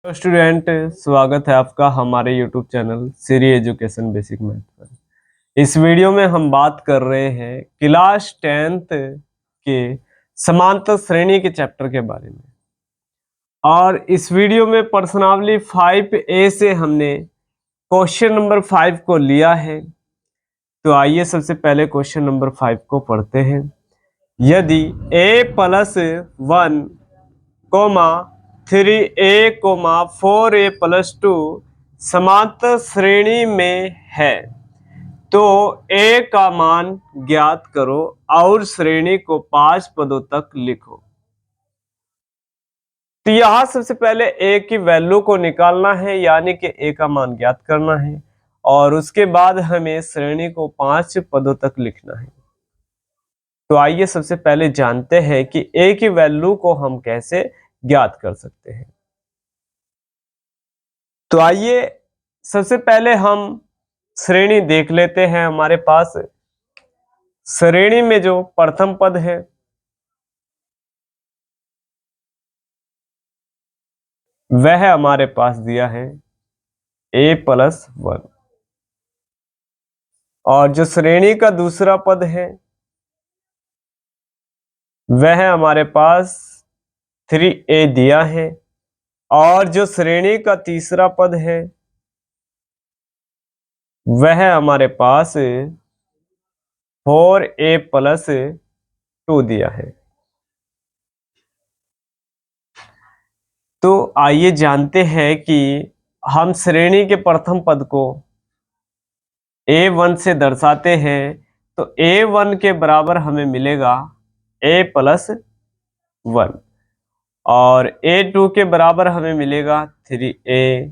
Hello student, स्वागत है आपका हमारे YouTube channel Shri education basic math पर। इस वीडियो में हम बात कर रहे हैं क्लास 10th के समांतर श्रेणी के चैप्टर के बारे में। और इस वीडियो में प्रश्नावली 5A से हमने क्वेश्चन नंबर 5 को लिया है। तो आइए सबसे पहले क्वेश्चन नंबर 5 को पढ़ते हैं। यदि a+1, 3a, 4a+2 समांतर श्रेणी में है तो a का मान ज्ञात करो और श्रेणी को 5 पदों तक लिखो। तो यहां सबसे पहले a की वैल्यू को निकालना है, यानी कि a का मान ज्ञात करना है और उसके बाद हमें श्रेणी को 5 पदों तक लिखना है। तो आइए सबसे पहले जानते हैं कि a की वैल्यू को हम कैसे ज्ञात कर सकते हैं। तो आइए सबसे पहले हम श्रेणी देख लेते हैं। हमारे पास श्रेणी में जो प्रथम पद है वह हमारे पास दिया है a+1 और जो श्रेणी का दूसरा पद है वह हमारे पास 3a दिया है और जो श्रेणी का तीसरा पद है वह हमारे पास 4a+2 दिया है। तो आइए जानते हैं कि हम श्रेणी के प्रथम पद को a1 से दर्शाते हैं। तो a1 के बराबर हमें मिलेगा a+1 और a2 के बराबर हमें मिलेगा 3a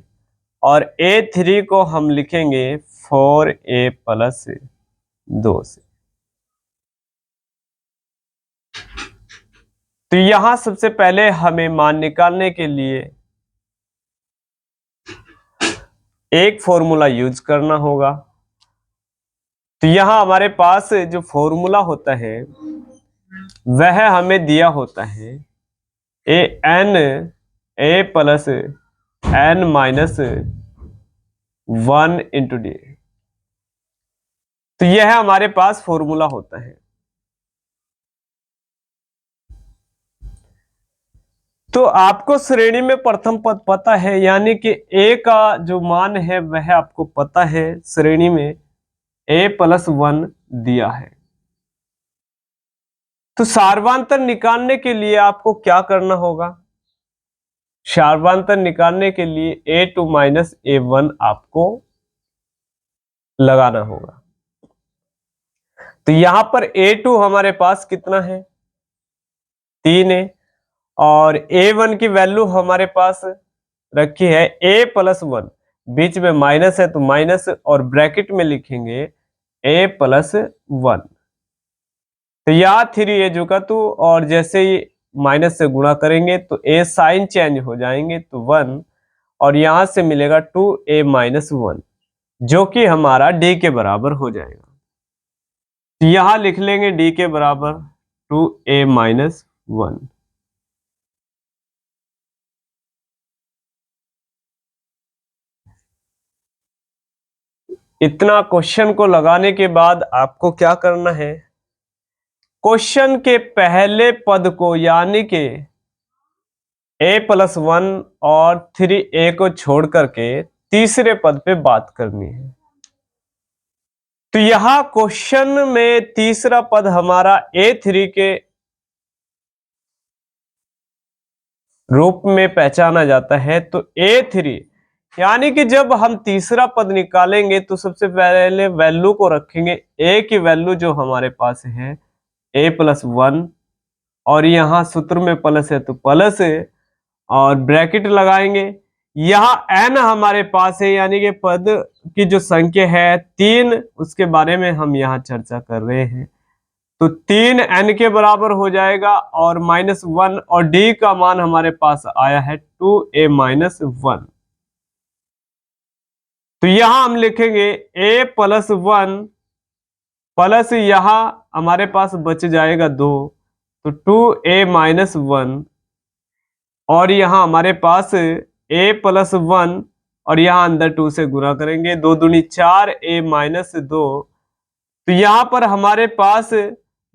और a3 को हम लिखेंगे 4a+2 से। तो यहां सबसे पहले हमें मान निकालने के लिए एक फॉर्मूला यूज करना होगा। तो यहां हमारे पास जो फॉर्मूला होता है वह हमें दिया होता है a+n-1 d। तो यह हमारे पास फॉर्मूला होता है। तो आपको श्रेणी में प्रथम पद पता है, यानी कि a का जो मान है वह आपको पता है। श्रेणी में a+1 दिया है। तो सार्वधातुक निकालने के लिए आपको क्या करना होगा? सार्वधातुक निकालने के लिए a2 - a1 आपको लगाना होगा। तो यहां पर a2 हमारे पास कितना है? 3 है और a1 की वैल्यू हमारे पास रखी है a+1, बीच में माइनस है तो माइनस और ब्रैकेट में लिखेंगे a+1। तो यहाँ 3a जो का तो और जैसे ही माइनस से गुणा करेंगे तो a साइन चेंज हो जाएंगे तो 1 और यहां से मिलेगा 2a-1 जो कि हमारा d के बराबर हो जाएगा। तो यहां लिख लेंगे d के बराबर 2a-1। इतना क्वेश्चन को लगाने के बाद आपको क्या करना है? क्वेश्चन के पहले पद को यानी कि a+1 और 3a को छोड़ करके तीसरे पद पे बात करनी है। तो यहां क्वेश्चन में तीसरा पद हमारा a3 के रूप में पहचाना जाता है। तो a3 यानी कि जब हम तीसरा पद निकालेंगे तो सबसे पहले वैल्यू को रखेंगे। a की वैल्यू जो हमारे पास है a+1 और यहां सूत्र में प्लस है तो प्लस और ब्रैकेट लगाएंगे। यहां n हमारे पास है, यानी कि पद की जो संख्या है 3, उसके बारे में हम यहां चर्चा कर रहे हैं। तो 3 n के बराबर हो जाएगा और -1 और d का मान हमारे पास आया है 2a-1। तो यहां हम लिखेंगे a+1 प्लस यहां हमारे पास बच जाएगा 2 तो 2a-1 और यहां हमारे पास a प्लस 1 और यहाँ अंदर 2 से गुणा करेंगे, 2 दूनी 4 a माइनस 2। तो यहाँ पर हमारे पास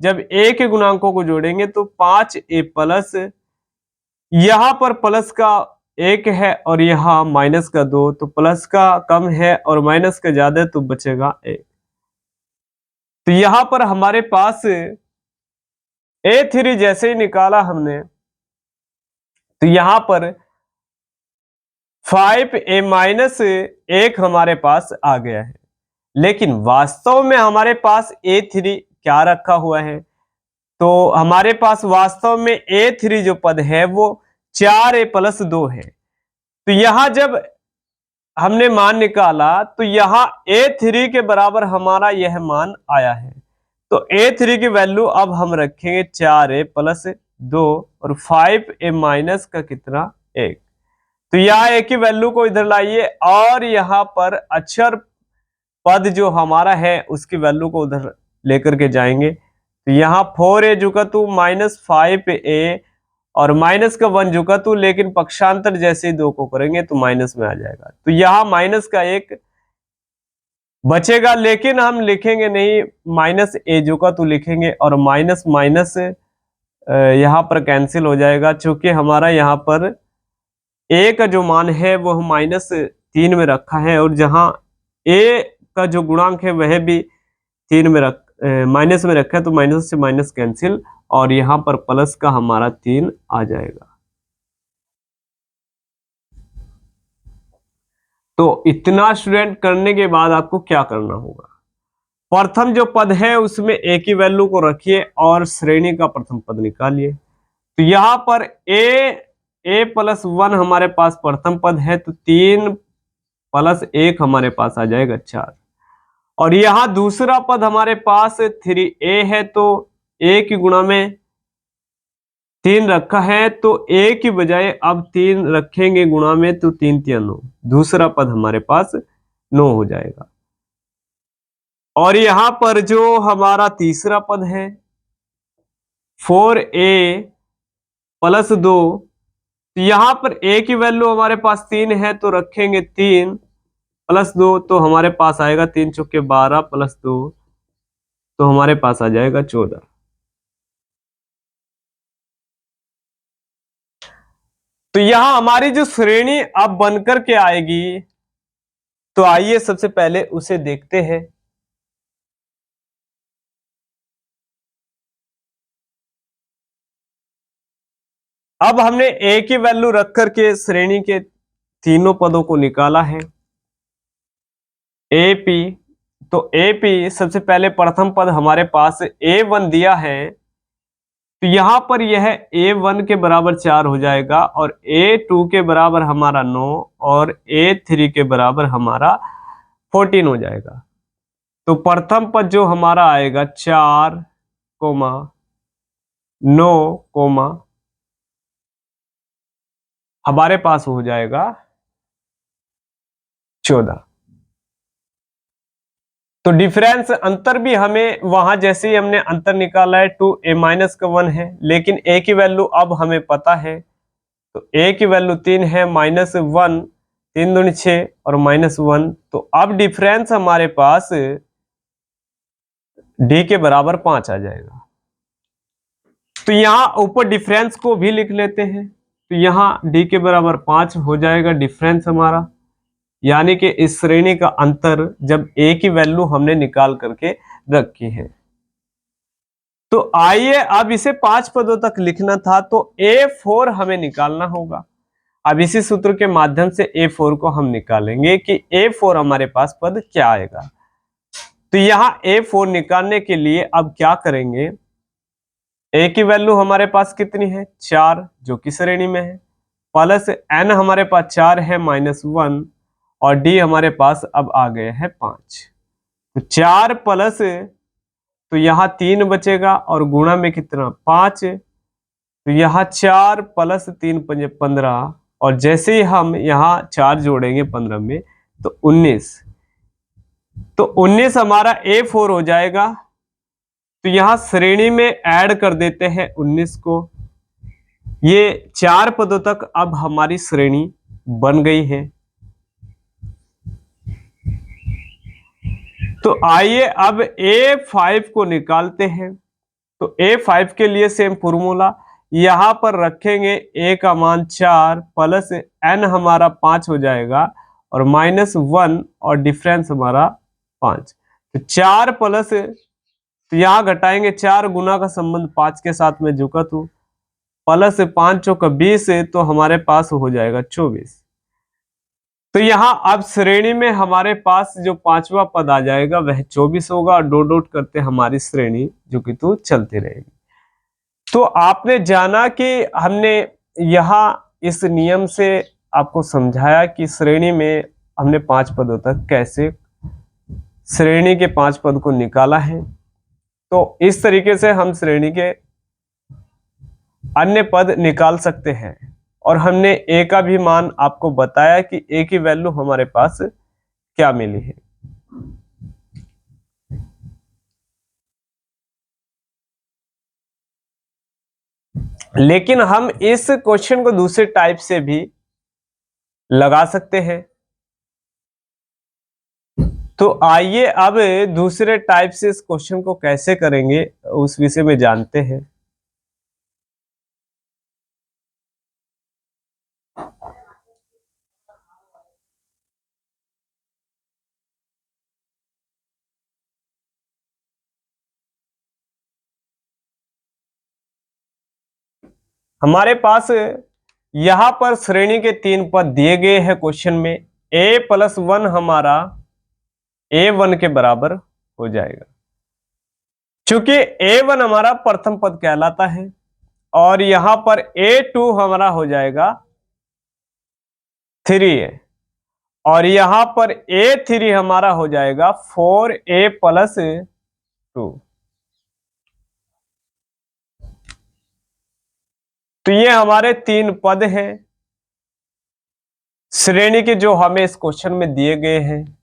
जब a के गुणांकों को जोड़ेंगे तो 5a प्लस, यहाँ पर प्लस का 1 है और यहाँ माइनस का 2, तो प्लस का कम है और माइनस का ज्यादा है तो बचेगा 1। तो यहाँ पर हमारे पास a3 जैसे ही निकाला हमने तो यहाँ पर 5a माइनस 1 हमारे पास आ गया है, लेकिन वास्तव में हमारे पास a3 क्या रखा हुआ है? तो हमारे पास वास्तव में a3 जो पद है वो 4a प्लस 2 है। तो यहां जब हमने मान निकाला तो यहां a3 के बराबर हमारा यह मान आया है। तो a3 की वैल्यू अब हम रखेंगे 4a प्लस 2 और 5a माइनस का कितना 1। तो यहाँ a की वैल्यू को इधर लाइए और यहाँ पर अक्षर पद जो हमारा है उसकी वैल्यू को उधर लेकर के जाएंगे। तो यहाँ 4a जुका तू माइनस 5a और माइनस का 1 जुका तू, लेकिन पक्षांतर जैसे ही 2 को करेंगे तो माइनस में आ जाएगा। तो यहाँ माइनस का 1 बचेगा, लेकिन हम लिखेंगे नहीं, माइनस a जुका तू लिखेंगे और माइनस माइनस यहाँ पर कैंसिल हो जाएगा, चूंकि हमारा यहाँ पर a का जो मान है वो माइनस 3 में रखा है और जहां a का जो गुणांक है वह भी 3 में माइनस में रखा है, तो माइनस से माइनस कैंसिल और यहाँ पर प्लस का हमारा 3 आ जाएगा। तो इतना स्टूडेंट करने के बाद आपको क्या करना होगा? प्रथम जो पद है उसमें a की वैल्यू को रखिए और श्रेणी का प्रथम पद निकालिए। तो यहाँ पर a प्लस 1 हमारे पास प्रथम पद है, तो 3 प्लस 1 हमारे पास आ जाएगा 4। और यहाँ दूसरा पद हमारे पास 3a है, तो a की गुणा में 3 रखा है, तो a की बजाय अब 3 रखेंगे गुणा में, तो 3 3 9, दूसरा पद हमारे पास 9 हो जाएगा। और यहाँ पर जो हमारा तीसरा पद है 4a प्लस 2, तो यहाँ पर a की वैल्यू हमारे पास 3 है, तो रखेंगे 3 प्लस 2, तो हमारे पास आएगा 3 चौके 12 प्लस 2, तो हमारे पास आ जाएगा 14। तो यहां हमारी जो श्रेणी अब बनकर के आएगी, तो आइए सबसे पहले उसे देखते हैं। अब हमने a की वैल्यू रख करके श्रेणी के तीनों पदों को निकाला है। AP, तो AP सबसे पहले प्रथम पद हमारे पास A1 दिया है, तो यहां पर यह A1 के बराबर 4 हो जाएगा और A2 के बराबर हमारा 9 और A3 के बराबर हमारा 14 हो जाएगा। तो प्रथम पद जो हमारा आएगा 4, 9, हमारे पास हो जाएगा 14। तो डिफरेंस अंतर भी हमें वहां जैसे ही हमने अंतर निकाला है 2a माइनस का 1 है, लेकिन a की वैल्यू अब हमें पता है, तो a की वैल्यू 3 है, माइनस 1, 3 दूनी 6 और माइनस 1, तो अब डिफरेंस हमारे पास d के बराबर 5 आ जाएगा। तो यहां ऊपर डिफरेंस को भी लिख लेते हैं, तो यहां d के बराबर 5 हो जाएगा डिफरेंस हमारा, यानी कि इस श्रेणी का अंतर जब a की वैल्यू हमने निकाल करके रखी है। तो आइए अब इसे 5 पदों तक लिखना था, तो A4 हमें निकालना होगा। अब इसी सूत्र के माध्यम से A4 को हम निकालेंगे कि A4 हमारे पास पद क्या आएगा। तो यहां A4 निकालने के लिए अब क्या करेंगे, a की वैल्यू हमारे पास कितनी है 4, जो कि श्रेणी में है, प्लस n हमारे पास 4 है माइनस 1 और d हमारे पास अब आ गए हैं 5। तो 4 प्लस, तो यहाँ 3 बचेगा और गुणा में कितना 5, तो यहाँ 4 प्लस 3 15 और जैसे ही हम यहाँ 4 जोड़ेंगे 15 में तो 19, तो 19 हमारा A4 हो जाएगा। तो यहाँ श्रेणी में ऐड कर देते हैं 19 को। ये 4 पदों तक अब हमारी श्रेणी बन गई है। तो आइए अब A5 को निकालते हैं। तो A5 के लिए सेम फॉर्मूला, यहां पर रखेंगे A का मान 4 प्लस n हमारा 5 हो जाएगा और -1 और डिफरेंस हमारा 5। तो 4 प्लस, तो यहां घटाएंगे 4 गुना का संबंध 5 के साथ में झुका तो प्लस 5 चौका 20, तो हमारे पास हो जाएगा 24। तो यहाँ अब श्रेणी में हमारे पास जो पांचवा पद आ जाएगा वह 24 होगा और डॉट डॉट करते हमारी श्रेणी जो कि तो चलती रहेगी। तो आपने जाना कि हमने यहाँ इस नियम से आपको समझाया कि श्रेणी में हमने 5 पदों तक कैसे श्रेणी के 5 पद को निकाला है। तो इस तरीके से हम श्रेणी के अन्य पद निकाल सकते हैं। और हमने ए का भी मान आपको बताया कि ए की वैल्यू हमारे पास क्या मिली है। लेकिन हम इस क्वेश्चन को दूसरे टाइप से भी लगा सकते हैं। तो आइए अब दूसरे टाइप से इस क्वेश्चन को कैसे करेंगे उस विषय में जानते हैं। हमारे पास यहां पर श्रेणी के 3 पद दिए गए हैं क्वेश्चन में। A+1 हमारा A1 के बराबर हो जाएगा, चूंकि A1 हमारा प्रथम पद कहलाता है और यहां पर A2 हमारा हो जाएगा 3A और यहां पर A3 हमारा हो जाएगा 4A+2। तो ये हमारे 3 पद हैं श्रेणी के जो हमें इस क्वेश्चन में दिए गए हैं।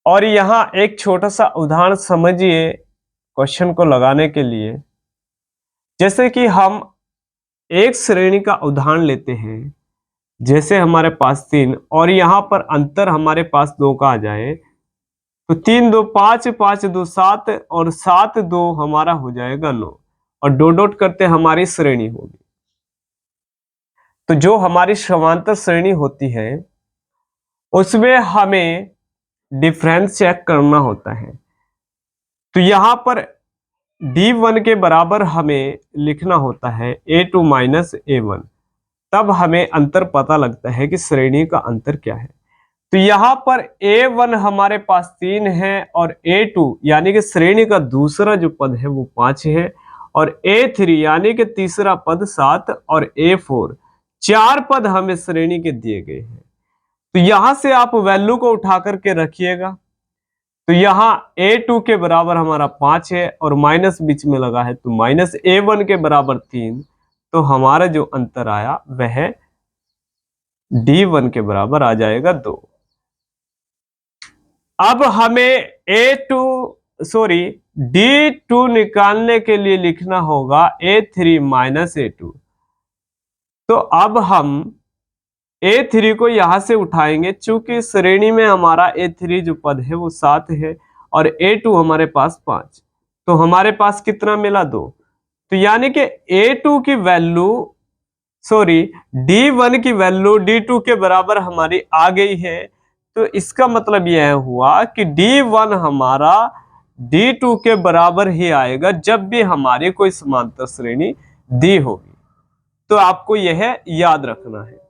और यहां एक छोटा सा उदाहरण समझिए क्वेश्चन को लगाने के लिए। जैसे कि हम एक श्रेणी का उदाहरण लेते हैं, जैसे हमारे पास 3 और यहां पर अंतर हमारे पास 2 का आ जाए तो 3 2 5, 5 2 7 और 7 2 हमारा हो जाएगा 9 और डॉट डॉट करते हमारी श्रेणी होगी। तो जो हमारी समांतर श्रेणी होती है उसमें हमें डिफरेंस चेक करना होता है। तो यहां पर D1 के बराबर हमें लिखना होता है A2 माइनस A1, तब हमें अंतर पता लगता है कि श्रेणी का अंतर क्या है। तो यहां पर A1 हमारे पास 3 है और A2 यानी कि श्रेणी का दूसरा जो पद है वो 5 है और A3 यानी कि तीसरा पद 7 और A4 4 पद हमें श्रेणी के दिए गए हैं। तो यहां से आप वैल्यू को उठा करके रखिएगा। तो यहां A2 के बराबर हमारा 5 है और माइनस बीच में लगा है तो माइनस A1 के बराबर 3। तो हमारा जो अंतर आया वह D1 के बराबर आ जाएगा 2। अब हमें D2 निकालने के लिए लिखना होगा A3 माइनस A2। तो अब हम A3 को यहां से उठाएंगे, चूंकि श्रेणी में हमारा A3 जो पद है वो 7 है और A2 हमारे पास 5, तो हमारे पास कितना मिला 2। तो यानी कि A2 की वैल्यू D1 की वैल्यू D2 के बराबर हमारी आ गई है। तो इसका मतलब यह हुआ कि D1 हमारा D2 के बराबर ही आएगा जब भी हमारी कोई समांतर श्रेणी दी होगी। तो आपको यह याद रखना है।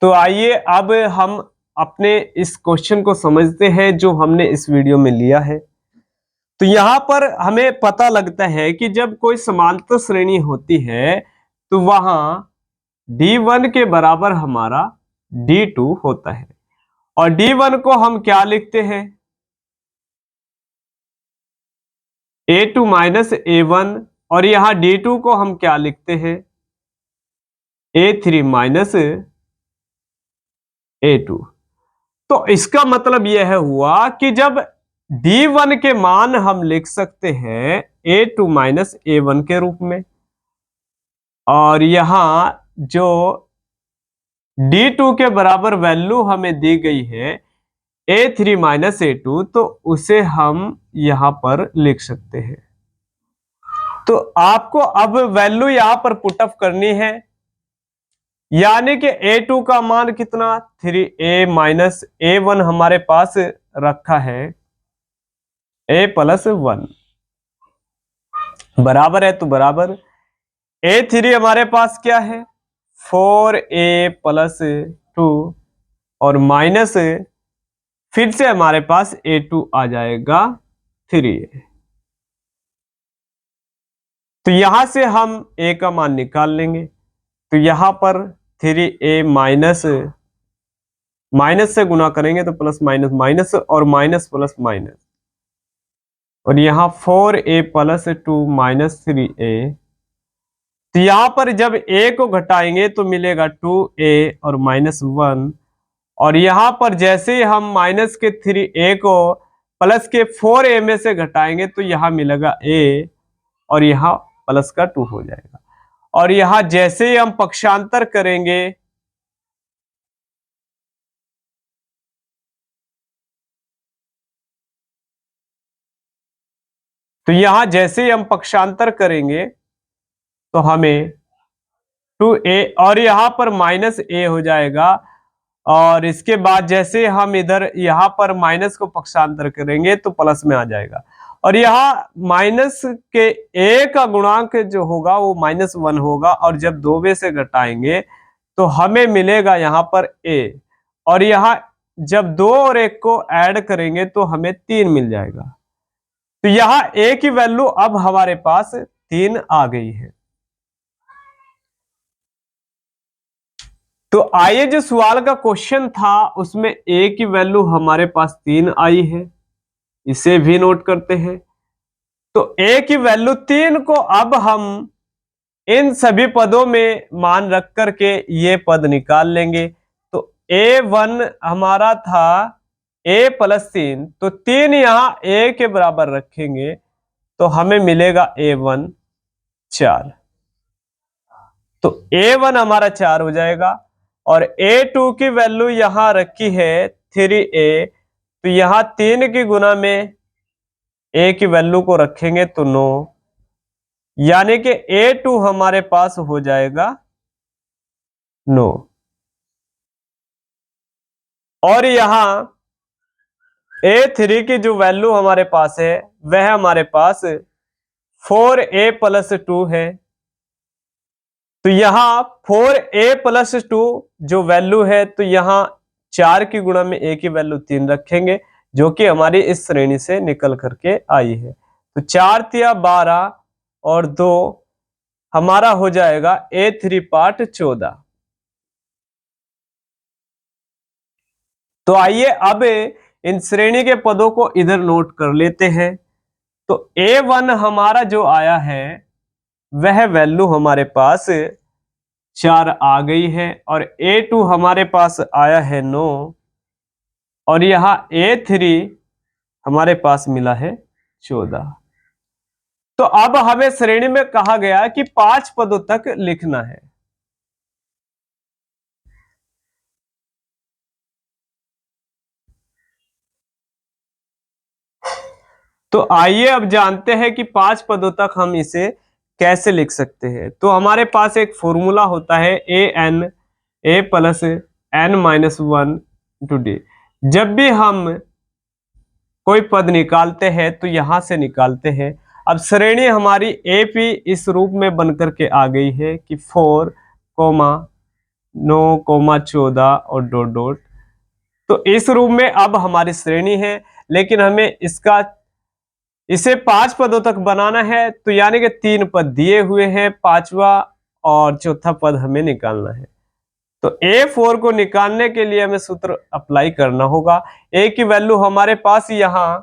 तो आइए अब हम अपने इस क्वेश्चन को समझते हैं जो हमने इस वीडियो में लिया है। तो यहां पर हमें पता लगता है कि जब कोई समांतर श्रेणी होती है तो वहां D1 के बराबर हमारा D2 होता है और D1 को हम क्या लिखते हैं A2 माइनस A1 और यहां D2 को हम क्या लिखते हैं A3 माइनस A2। तो इसका मतलब यह हुआ कि जब D1 के मान हम लिख सकते हैं A2 माइनस A1 के रूप में, और यहां जो D2 के बराबर वैल्यू हमें दी गई है A3 माइनस A2, तो उसे हम यहां पर लिख सकते हैं। तो आपको अब वैल्यू यहां पर पुटअप करनी है, यानी कि A2 का मान कितना 3A माइनस A1 हमारे पास रखा है A प्लस 1 बराबर है, तो बराबर A3 हमारे पास क्या है 4A प्लस 2 और माइनस फिर से हमारे पास A2 आ जाएगा 3A। तो यहां से हम A का मान निकाल लेंगे, तो यहां पर 3A माइनस माइनस से गुना करेंगे तो प्लस माइनस माइनस और माइनस प्लस माइनस, और यहां 4A प्लस 2 माइनस 3A। तो यहां पर जब A को घटाएंगे तो मिलेगा 2A और माइनस 1, और यहां पर जैसे ही हम माइनस के 3A को प्लस के 4A में से घटाएंगे तो यहां मिलेगा A और यहां प्लस का 2 हो जाएगा। और यहां जैसे ही हम पक्षांतर करेंगे तो यहां जैसे ही हम पक्षांतर करेंगे तो हमें 2A और यहां पर माइनस A हो जाएगा, और इसके बाद जैसे हम इधर यहां पर माइनस को पक्षांतर करेंगे तो प्लस में आ जाएगा, और यहां माइनस के A का गुणांक जो होगा वो -1 होगा, और जब 2 से घटाएंगे तो हमें मिलेगा यहां पर A, और यहां जब 2 और 1 को ऐड करेंगे तो हमें 3 मिल जाएगा। तो यहां A की वैल्यू अब हमारे पास 3 आ गई है। तो आइए जो सवाल का क्वेश्चन था उसमें A की वैल्यू हमारे पास 3 आई है, इसे भी नोट करते हैं। तो A की वैल्यू 3 को अब हम इन सभी पदों में मान रख करके ये पद निकाल लेंगे। तो A1 हमारा था A प्लस 3, तो 3 यहां A के बराबर रखेंगे तो हमें मिलेगा A1 4। तो A1 हमारा 4 हो जाएगा, और A2 की वैल्यू यहां रखी है 3A, तो यहां 3 की गुना में A की वैल्यू को रखेंगे तो 9, यानी कि A2 हमारे पास हो जाएगा 9। और यहां A3 की जो वैल्यू हमारे पास है वह हमारे पास 4A प्लस 2 है, तो यहां 4A प्लस 2 जो वैल्यू है, तो यहां 4 की गुणा में A की वैल्यू 3 रखेंगे, जो कि हमारी इस श्रेणी से निकल करके आई है। तो 4 तिया 12 और 2 हमारा हो जाएगा A3 पार्ट 14। तो आइए अब इन श्रेणी के पदों को इधर नोट कर लेते हैं। तो A1 हमारा जो आया है वह वैल्यू हमारे पास 4 आ गई है, और A2 हमारे पास आया है 9, और यहां A3 हमारे पास मिला है 14। तो अब हमें श्रेणी में कहा गया कि 5 पदों तक लिखना है। तो आइए अब जानते हैं कि 5 पदों तक हम इसे कैसे लिख सकते हैं। तो हमारे पास एक फॉर्मूला होता है A plus n minus 1 to D। जब भी हम कोई पद निकालते हैं तो यहां से निकालते हैं। अब श्रेणी हमारी AP इस रूप में बनकर के आ गई है कि 4, 9, 14 और डॉट डॉट। तो इस रूप में अब हमारी श्रेणी है, लेकिन हमें इसे 5 पदों तक बनाना है, तो यानी कि 3 पद दिए हुए हैं, 5वां और चौथा पद हमें निकालना है। तो A4 को निकालने के लिए हमें सूत्र अप्लाई करना होगा। A की वैल्यू हमारे पास यहां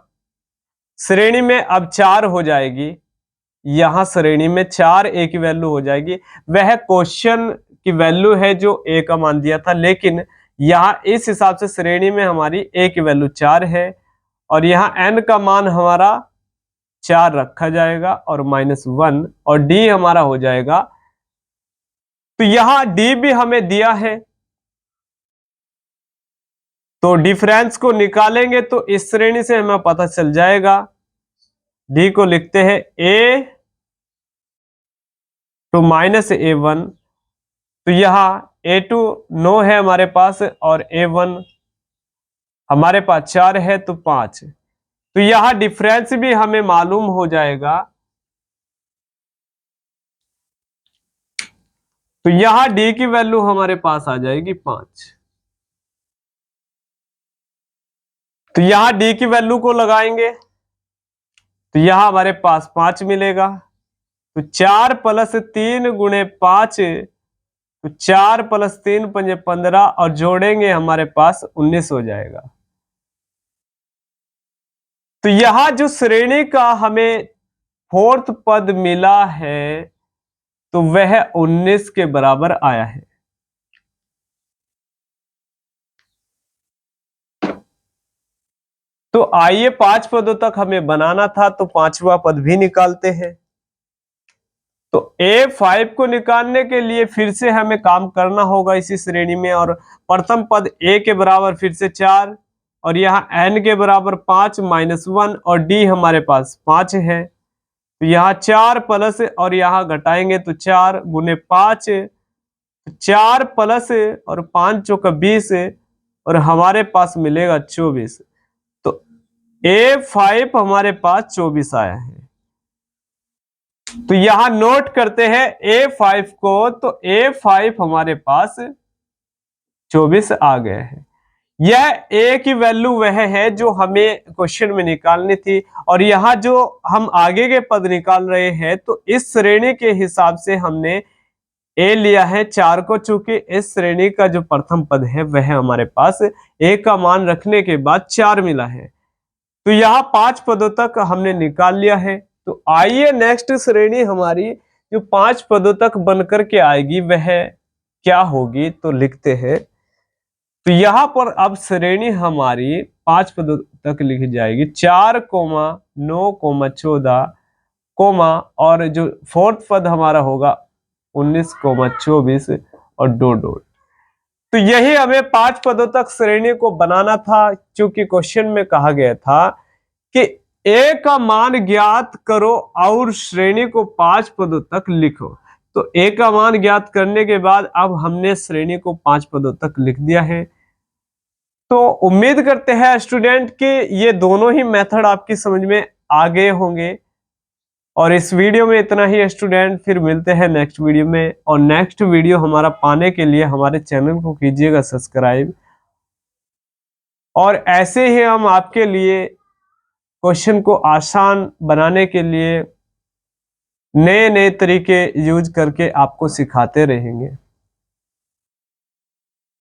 श्रेणी में अब 4 हो जाएगी, यहां श्रेणी में 4 A की वैल्यू हो जाएगी। वह क्वेश्चन की वैल्यू है जो A का मान दिया था, लेकिन यहां इस हिसाब से श्रेणी में हमारी A की वैल्यू 4 है, और यहाँ n का मान हमारा 4 रखा जाएगा और -1 और d हमारा हो जाएगा। तो यहाँ d भी हमें दिया है, तो डिफरेंस को निकालेंगे तो इस श्रेणी से हमें पता चल जाएगा। d को लिखते हैं a टू -a1, तो यहाँ a2 9 है हमारे पास और a1 हमारे पास 4 है तो 5। तो यहाँ डिफरेंस भी हमें मालूम हो जाएगा। तो यहाँ d की वैल्यू हमारे पास आ जाएगी 5। तो यहाँ d की वैल्यू को लगाएंगे तो यहाँ हमारे पास 5 मिलेगा। तो 4 + 3 × 5, तो 4 + 3 = 15 और जोड़ेंगे हमारे पास 19 हो जाएगा। तो यहां जो श्रेणी का हमें 4th पद मिला है तो वह 19 के बराबर आया है। तो आइए 5 पदों तक हमें बनाना था, तो 5वां पद भी निकालते हैं। तो A5 को निकालने के लिए फिर से हमें काम करना होगा इसी श्रेणी में, और प्रथम पद A के बराबर फिर से 4 और यहाँ n के बराबर 5 -1 और d हमारे पास 5 है। तो यहाँ 4 प्लस और यहाँ घटाएंगे तो 4 × 5, 4 प्लस और 5 चौका 20 और हमारे पास मिलेगा 24। तो A5 हमारे पास 24 आया है। तो यहां नोट करते हैं A5 को, तो A5 हमारे पास 24 आ गए हैं। यह A की वैल्यू वह है जो हमें क्वेश्चन में निकालनी थी, और यहाँ जो हम आगे के पद निकाल रहे हैं तो इस श्रेणी के हिसाब से हमने A लिया है 4 को, चूंकि इस श्रेणी का जो प्रथम पद है वह हमारे पास A का मान रखने के बाद 4 मिला है। तो यहाँ 5 पदों तक हमने निकाल लिया है। तो आइए नेक्स्ट श्रेणी हमारी जो 5 पदों तक बनकर के आएगी वह क्या होगी, तो लिखते हैं। तो यहाँ पर अब श्रेणी हमारी 5 पदों तक लिखी जाएगी, 4, 9, 14, और जो 4th पद हमारा होगा 19, 24 और डॉट। तो यही हमें 5 पदों तक श्रेणी को बनाना था, क्योंकि क्वेश्चन में कहा गया था कि A का मान ज्ञात करो और श्रेणी को 5 पदों तक लिखो। तो A का मान ज्ञात करने के बाद अब हमने श्रेणी को 5 पदों तक लिख दिया है। तो उम्मीद करते हैं स्टूडेंट कि ये दोनों ही मेथड आपकी समझ में आ गए होंगे। और इस वीडियो में इतना ही स्टूडेंट, फिर मिलते हैं नेक्स्ट वीडियो में। और नेक्स्ट वीडियो हमारा पाने के लिए हमारे चैनल को कीजिएगा सब्सक्राइब, और ऐसे ही हम आपके लिए क्वेश्चन को आसान बनाने के लिए नए नए तरीके यूज करके आपको सिखाते रहेंगे।